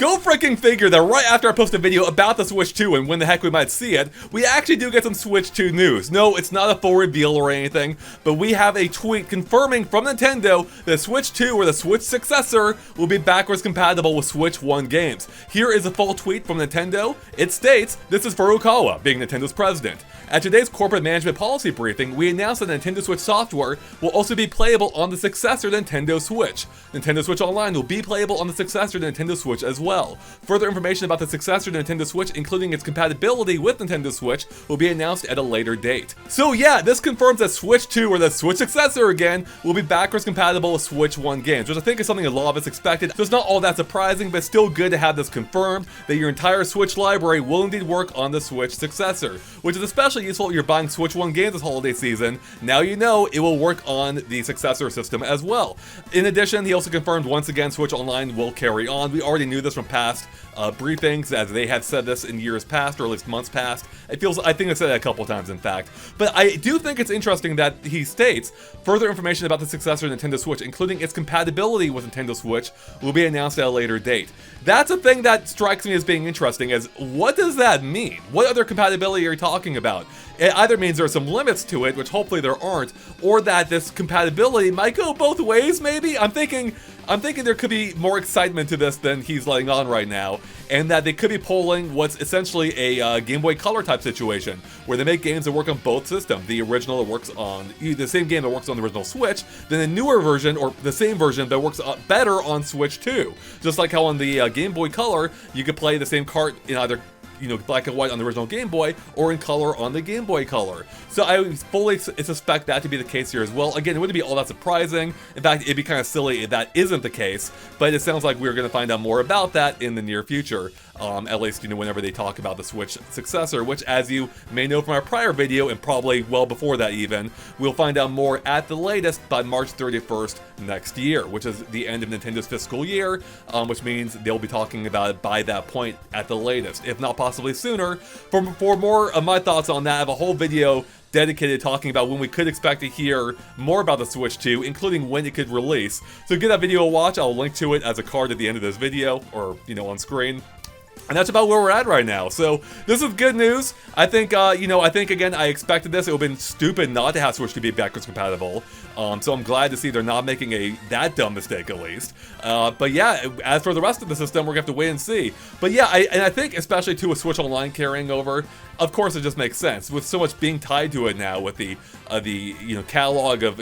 Go freaking figure that right after I post a video about the Switch 2 and when the heck we might see it, we actually do get some Switch 2 news. No, it's not a full reveal or anything, but we have a tweet confirming from Nintendo that Switch 2 or the Switch successor will be backwards compatible with Switch 1 games. Here is a full tweet from Nintendo. It states, this is Furukawa, being Nintendo's president. At today's corporate management policy briefing, we announced that Nintendo Switch software will also be playable on the successor Nintendo Switch. Nintendo Switch Online will be playable on the successor Nintendo Switch as well. Further information about the successor Nintendo Switch, including its compatibility with Nintendo Switch, will be announced at a later date. So yeah, this confirms that Switch 2, or the Switch successor again, will be backwards compatible with Switch 1 games, which I think is something a lot of us expected, so it's not all that surprising, but still good to have this confirmed, that your entire Switch library will indeed work on the Switch successor, which is especially useful if you're buying Switch 1 games this holiday season. Now you know it will work on the successor system as well. In addition, he also confirmed once again Switch Online will carry on. We already knew this from past briefings, as they have said this in years past, or at least months past. I think I said that a couple times, in fact. But I do think it's interesting that he states further information about the successor Nintendo Switch, including its compatibility with Nintendo Switch, will be announced at a later date. That's a thing that strikes me as being interesting, as what does that mean? What other compatibility are you talking about? It either means there are some limits to it, which hopefully there aren't, or that this compatibility might go both ways, maybe? I'm thinking there could be more excitement to this than he's letting on right now, and that they could be pulling what's essentially a Game Boy Color type situation, where they make games that work on both systems. The original that works on, the same game that works on the original Switch, then a newer version, or the same version that works better on Switch 2. Just like how on the Game Boy Color, you could play the same cart in either black and white on the original Game Boy, or in color on the Game Boy Color. So I fully suspect that to be the case here as well. Again, it wouldn't be all that surprising. In fact, it'd be kind of silly if that isn't the case, but it sounds like we're going to find out more about that in the near future. At least, whenever they talk about the Switch successor, which, as you may know from our prior video, and probably well before that even, we'll find out more at the latest by March 31st next year, which is the end of Nintendo's fiscal year, which means they'll be talking about it by that point at the latest, if not possibly sooner. For more of my thoughts on that, I have a whole video dedicated talking about when we could expect to hear more about the Switch 2, including when it could release. So give that video a watch. I'll link to it as a card at the end of this video, or, on screen. And that's about where we're at right now. So this is good news. I think, again, I expected this. It would have been stupid not to have Switch to be backwards compatible. So I'm glad to see they're not making that dumb mistake, at least. But yeah, as for the rest of the system, we're gonna have to wait and see. But yeah, I think especially too with Switch Online carrying over, of course it just makes sense with so much being tied to it now with the catalog of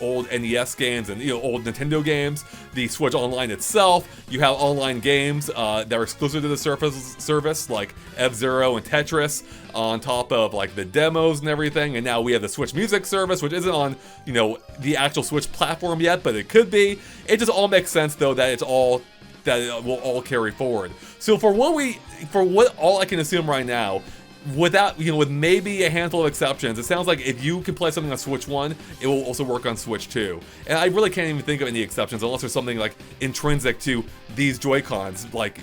old NES games and old Nintendo games, the Switch Online itself. You have online games that are exclusive to the service like F-Zero and Tetris, on top of like the demos and everything. And now we have the Switch Music service, which isn't on the actual Switch platform yet, but it could be. It just all makes sense though that it will all carry forward. So for what all I can assume right now, without, with maybe a handful of exceptions, it sounds like if you can play something on Switch 1, it will also work on Switch 2. And I really can't even think of any exceptions unless there's something like intrinsic to these Joy-Cons, like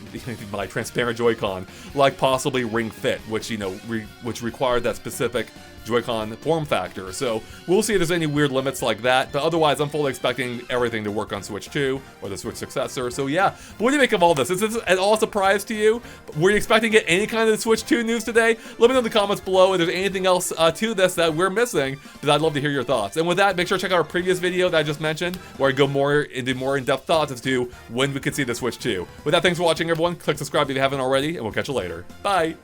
my transparent Joy-Con, like possibly Ring Fit, which, which required that specific Joy-Con form factor. So we'll see if there's any weird limits like that, but otherwise I'm fully expecting everything to work on Switch 2 or the Switch successor. So yeah, but what do you make of all this? Is this at all a surprise to you? Were you expecting to get any kind of Switch 2 news today? Let me know in the comments below if there's anything else to this that we're missing, because I'd love to hear your thoughts. And with that, make sure to check out our previous video that I just mentioned, where I go more into more in-depth thoughts as to when we could see the Switch 2. With that, thanks for watching, everyone. Click subscribe if you haven't already, and we'll catch you later. Bye!